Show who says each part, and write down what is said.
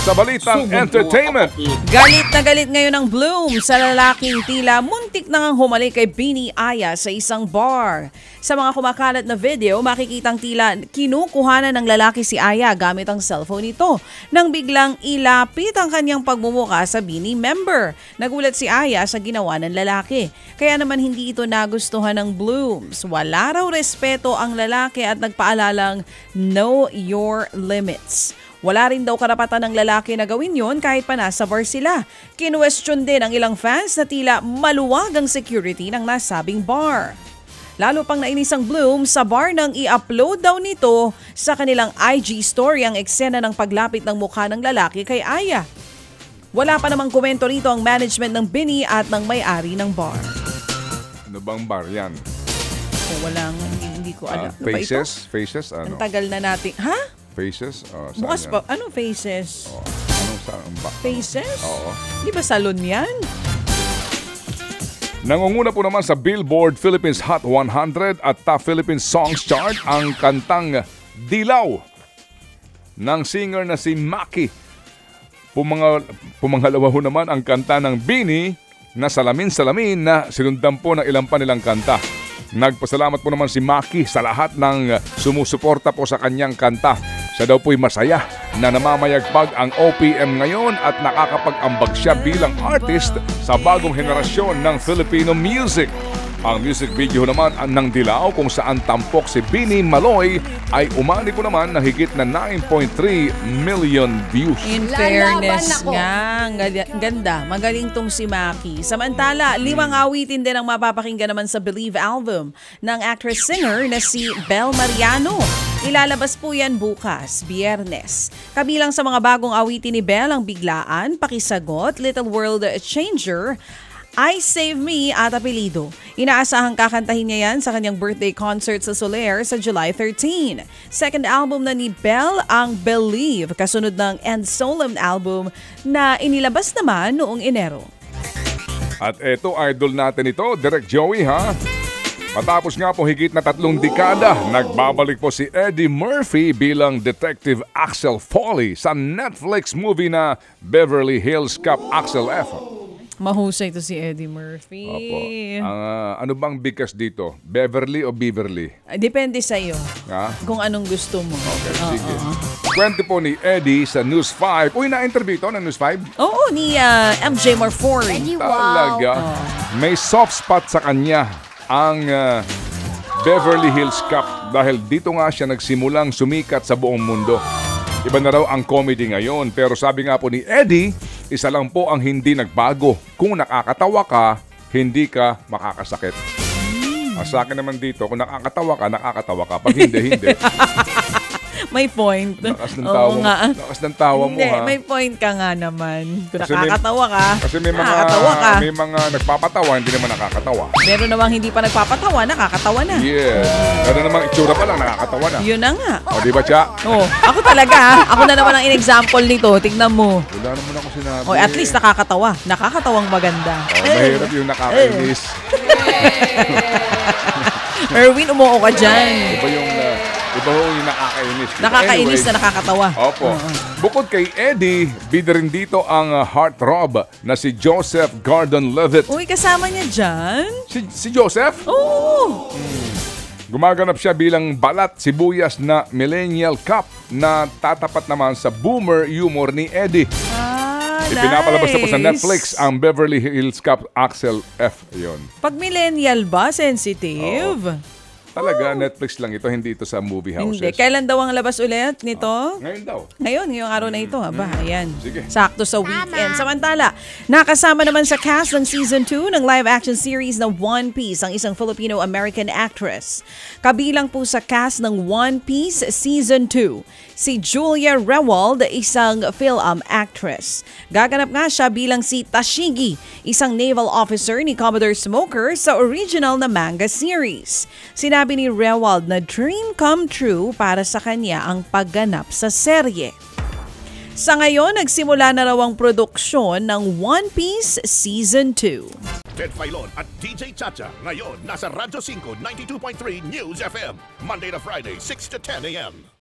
Speaker 1: sa Balitang Entertainment.
Speaker 2: Galit na galit ngayon ang Bloom sa lalaking tila muntik na ngang humalik kay Bini Aya sa isang bar. Sa mga kumakalat na video, makikitang tila kinukuhanan ng lalaki si Aya gamit ang cellphone nito nang biglang ilapit ang kanyang pagmumuka sa Bini member. Nagulat si Aya sa ginawa ng lalaki. Kaya naman hindi ito nagustuhan ng Blooms. Wala raw respeto ang lalaki at nagpaalalang know your limits. Wala rin daw karapatan ng lalaki na gawin yon kahit pa nasa bar sila. Kinwestiyon din ang ilang fans na tila maluwag ang security ng nasabing bar. Lalo pang nainis ang Bloom sa bar nang i-upload daw nito sa kanilang IG story ang eksena ng paglapit ng mukha ng lalaki kay Aya. Wala pa namang komento rito ang management ng Bini at ng may-ari ng bar.
Speaker 1: Ano bang bar yan?
Speaker 2: Walang, hindi ko alam.
Speaker 1: Faces? Faces? Ano?
Speaker 2: Ang tagal na natin. Ha?
Speaker 1: Faces?
Speaker 2: Bukas pa. Anong faces?
Speaker 1: Anong saan?
Speaker 2: Faces?
Speaker 1: Oo.
Speaker 2: Di ba salon yan?
Speaker 1: Nangunguna po naman sa Billboard Philippines Hot 100 at Top Philippines Songs Chart ang kantang Dilaw ng singer na si Maki. Pumangalawa ho naman ang kanta ng Bini na Salamin-Salamin na sinundan po ng ilang pa nilang kanta. Nagpasalamat po naman si Maki sa lahat ng sumusuporta po sa kanyang kanta. Siya daw po'y masaya na namamayagpag ang OPM ngayon at nakakapag-ambag siya bilang artist sa bagong henerasyon ng Filipino music. Ang music video naman ng Dilaw kung saan tampok si Bini Maloy ay umani po naman na higit na 9.3 million views.
Speaker 2: In fairness nga, ganda. Magaling tong si Maki. Samantala, 5 awitin din ang mapapakinggan naman sa Believe album ng actress-singer na si Bel Mariano. Ilalabas po yan bukas, Biyernes. Kabilang sa mga bagong awitin ni Bel ang Biglaan, Pakisagot, Little World Changer, I Save Me at Apelido. Inaasahang kakantahin niya yan sa kanyang birthday concert sa Soler sa July 13. Second album na ni Bel ang Believe, kasunod ng And Solemn album na inilabas naman noong Enero.
Speaker 1: At eto, idol natin ito, Direk Joey ha. Matapos nga po higit na 3 dekada, nagbabalik po si Eddie Murphy bilang Detective Axel Foley sa Netflix movie na Beverly Hills Cop Axel F.
Speaker 2: Mahusay to si Eddie Murphy.
Speaker 1: Opo. Ano bang bigkas dito? Beverly o Beverly?
Speaker 2: Depende sa iyo. Kung anong gusto mo.
Speaker 1: Okay, sige. Kwento po ni Eddie sa News 5. Uy, na-interview ito ng News 5?
Speaker 2: Oo, ni MJ Marfori.
Speaker 1: Talaga. May soft spot sa kanya ang Beverly Hills Cop dahil dito nga siya nagsimulang sumikat sa buong mundo. Iba na raw ang comedy ngayon pero sabi nga po ni Eddie, isa lang po ang hindi nagbago. Kung nakakatawa ka, hindi ka makakasakit. Sa akin naman dito, kung nakakatawa ka. Pag hindi, hindi.
Speaker 2: May point.
Speaker 1: Lakas ng tawa mo,
Speaker 2: hindi,
Speaker 1: ha?
Speaker 2: may point ka nga naman. Kung nakakatawa ka,
Speaker 1: kasi may mga nagpapatawa, hindi naman nakakatawa.
Speaker 2: Meron namang hindi pa nagpapatawa, nakakatawa na.
Speaker 1: Yeah. Pero namang itsura pa lang, nakakatawa na.
Speaker 2: Yun na nga.
Speaker 1: O, di ba, Cha?
Speaker 2: Ako talaga, ha? Ako na naman ang in-example nito. Tignan mo.
Speaker 1: Wala naman ako sinabi.
Speaker 2: At least nakakatawa. Nakakatawang maganda.
Speaker 1: Mahirap yung nakakainis.
Speaker 2: Erwin, umuo ka dyan.
Speaker 1: Iba yung nakakainis.
Speaker 2: Nakakainis na nakakatawa.
Speaker 1: Opo. Bukod kay Eddie, bida rin dito ang heartthrob na si Joseph Gordon-Levitt.
Speaker 2: Uy, kasama niya dyan?
Speaker 1: Si Joseph?
Speaker 2: Oo.
Speaker 1: Gumaganap siya bilang balat sibuyas na millennial cop na tatapat naman sa boomer humor ni Eddie. Ipinapalabas na po sa Netflix ang Beverly Hills Cop Axel F. Yun.
Speaker 2: Pag millennial ba, sensitive?
Speaker 1: Talaga, Netflix lang ito, hindi ito sa movie houses.
Speaker 2: Hindi. Kailan daw ang labas ulit nito?
Speaker 1: Ngayon daw.
Speaker 2: Ngayong araw na ito. Ayan.
Speaker 1: Sige.
Speaker 2: Sakto sa weekend. Samantala, nakasama naman sa cast ng Season 2 ng live-action series na One Piece ang isang Filipino-American actress. Kabilang po sa cast ng One Piece Season 2, si Julia Rewald, isang film actress. Gaganap nga siya bilang si Tashigi, isang naval officer ni Commodore Smoker sa original na manga series. Sinabi ni Rewald na dream come true para sa kanya ang pagganap sa serye. Sa ngayon, nagsimula na raw ang produksyon ng One Piece Season 2.
Speaker 3: Ted Filon at DJ Chacha ngayon nasa Radyo 5 92.3 News FM Monday to Friday 6 to 10 a.m.